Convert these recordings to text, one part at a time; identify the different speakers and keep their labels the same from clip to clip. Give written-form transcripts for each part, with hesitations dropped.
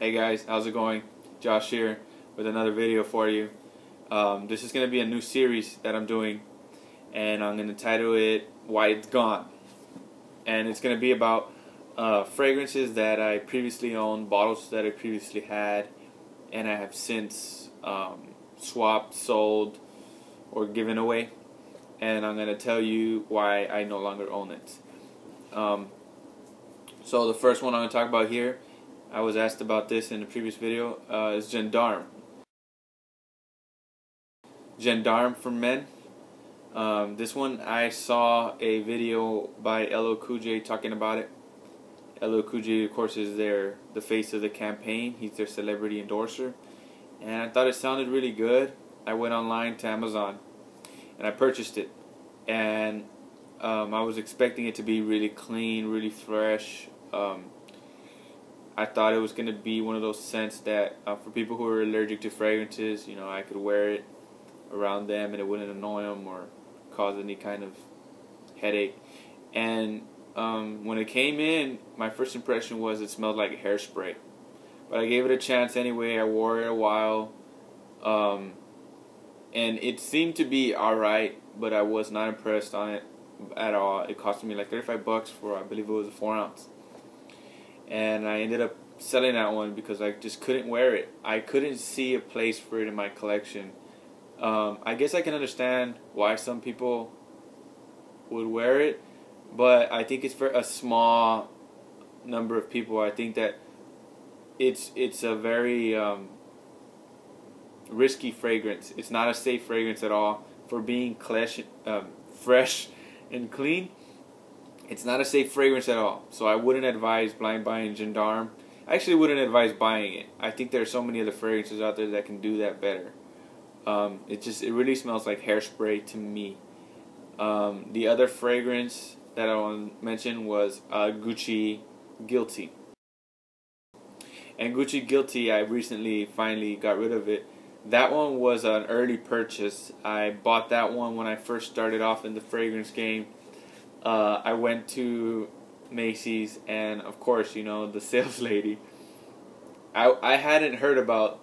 Speaker 1: Hey guys, how's it going? Josh here with another video for you. This is going to be a new series that I'm doing, and I'm going to title it Why It's Gone. And it's going to be about fragrances that I previously owned, bottles that I previously had, and I have since swapped, sold, or given away. And I'm going to tell you why I no longer own it. So the first one I'm going to talk about here, I was asked about this in the previous video, is Gendarme. Gendarme for men. This one, I saw a video by LL Cool J talking about it. LL Cool J, of course, is the face of the campaign. He's their celebrity endorser. And I thought it sounded really good. I went online to Amazon and I purchased it. And I was expecting it to be really clean, really fresh. I thought it was going to be one of those scents that for people who are allergic to fragrances, I could wear it around them and it wouldn't annoy them or cause any kind of headache. And when it came in, my first impression was it smelled like hairspray. But I gave it a chance anyway. I wore it a while. And it seemed to be alright, but I was not impressed on it at all. It cost me like $35 for, I believe it was a 4 ounce. And I ended up selling that one because I just couldn't wear it. I couldn't see a place for it in my collection. I guess I can understand why some people would wear it, but I think it's for a small number of people. I think that it's a very risky fragrance. It's not a safe fragrance at all for being fresh and clean. It's not a safe fragrance at all. So I wouldn't advise blind buying Gendarme. I actually wouldn't advise buying it. I think there are so many other fragrances out there that can do that better. It really smells like hairspray to me. The other fragrance that I want to mention was Gucci Guilty. And Gucci Guilty, I recently finally got rid of it. That one was an early purchase. I bought that one when I first started off in the fragrance game. I went to Macy's, and of course, the sales lady, I hadn't heard about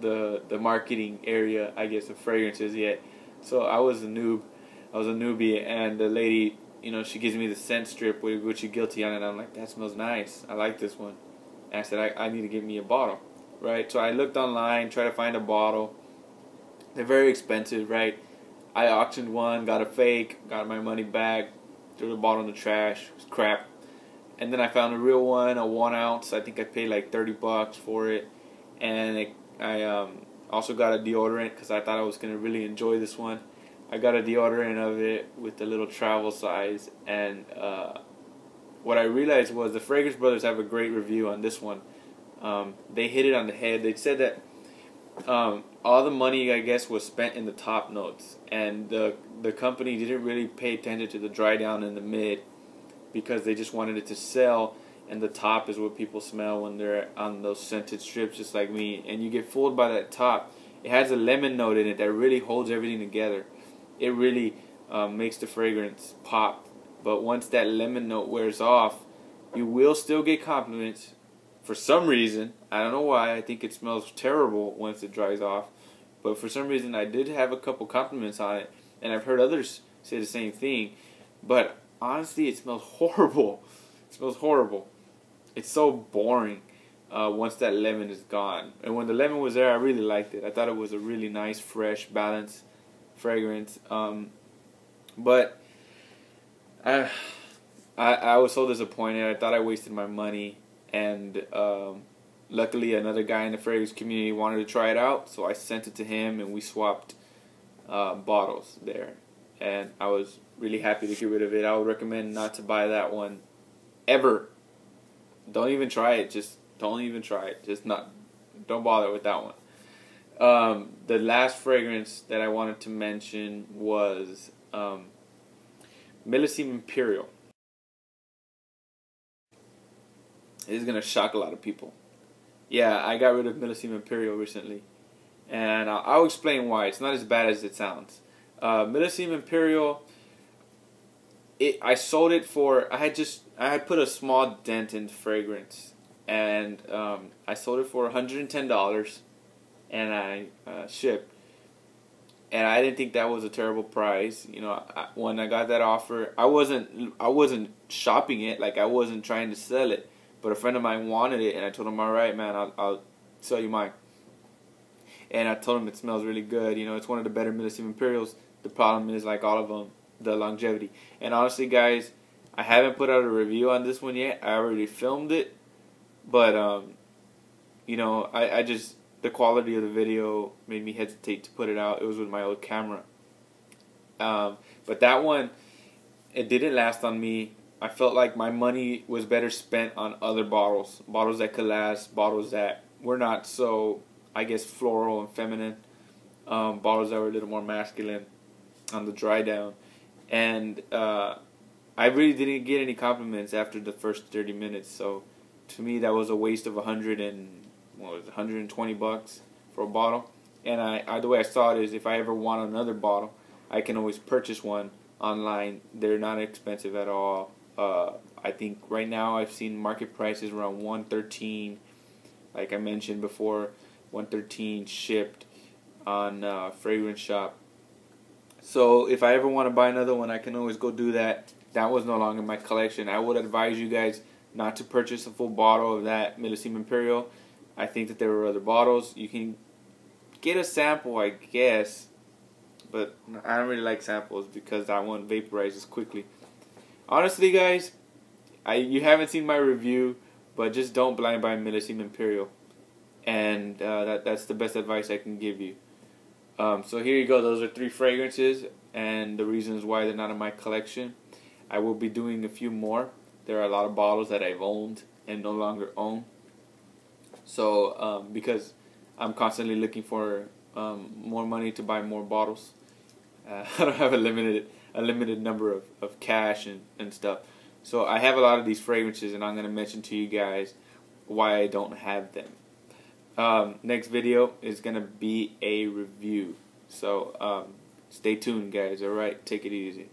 Speaker 1: the marketing area, I guess, of fragrances yet. So I was a newbie, and the lady, she gives me the scent strip with Gucci Guilty on it, and I'm like, that smells nice. I like this one. And I said, I need to get me a bottle, right? So I looked online, tried to find a bottle. They're very expensive, right? I auctioned one, got a fake, got my money back, threw the bottle in the trash. It was crap. And then I found a real one, a 1 ounce. I think I paid like $30 for it. And I also got a deodorant because I thought I was going to really enjoy this one. I got a deodorant of it with the little travel size. And what I realized was the Fragrance Brothers have a great review on this one. They hit it on the head. They said that all the money, I guess, was spent in the top notes, and the company didn't really pay attention to the dry down in the mid because they just wanted it to sell, and the top is what people smell when they're on those scented strips, just like me. And you get fooled by that top. It has a lemon note in it that really holds everything together. It really makes the fragrance pop. But once that lemon note wears off, you will still get compliments. For some reason, I don't know why, I think it smells terrible once it dries off. But for some reason, I did have a couple compliments on it, and I've heard others say the same thing. But honestly, it smells horrible. It smells horrible. It's so boring once that lemon is gone. And when the lemon was there, I really liked it. I thought it was a really nice, fresh, balanced fragrance. But I was so disappointed. I thought I wasted my money. And luckily, another guy in the fragrance community wanted to try it out, so I sent it to him, and we swapped bottles there. And I was really happy to get rid of it. I would recommend not to buy that one ever. Don't even try it. Just don't even try it. Don't bother with that one. The last fragrance that I wanted to mention was Millesime Imperial. This is going to shock a lot of people. Yeah, I got rid of Millesime Imperial recently. And I'll explain why. It's not as bad as it sounds. Millesime Imperial, I sold it for, I had put a small dent in fragrance. and I sold it for $110, and I shipped. And I didn't think that was a terrible price. You know, when I got that offer, I wasn't shopping it, like I wasn't trying to sell it. But a friend of mine wanted it, and I told him, all right, man, I'll sell you mine. And I told him it smells really good. You know, it's one of the better Millesime Imperials. The problem is, like all of them, the longevity. And honestly, guys, I haven't put out a review on this one yet. I already filmed it, but you know, I just, the quality of the video made me hesitate to put it out. It was with my old camera. But that one, it didn't last on me. I felt like my money was better spent on other bottles. Bottles that could last, bottles that were not so, I guess, floral and feminine. Bottles that were a little more masculine on the dry down. And I really didn't get any compliments after the first 30 minutes. So to me, that was a waste of $120 for a bottle. And the way I saw it is, if I ever want another bottle, I can always purchase one online. They're not expensive at all. I think right now I've seen market prices around $113. Like I mentioned before, $113 shipped on Fragrance Shop. So if I ever want to buy another one, I can always go do that. That was no longer in my collection. I would advise you guys not to purchase a full bottle of that Millesime Imperial. I think that there were other bottles. You can get a sample, I guess, but I don't really like samples because that one vaporizes quickly. Honestly, guys, you haven't seen my review, but just don't blind buy Millesime Imperial, and that's the best advice I can give you. So here you go. Those are 3 fragrances and the reasons why they're not in my collection. I will be doing a few more. There are a lot of bottles that I've owned and no longer own. So because I'm constantly looking for more money to buy more bottles. I don't have a limited number of cash and stuff. So I have a lot of these fragrances, and I'm going to mention to you guys why I don't have them. Next video is going to be a review. So stay tuned, guys. Alright, take it easy.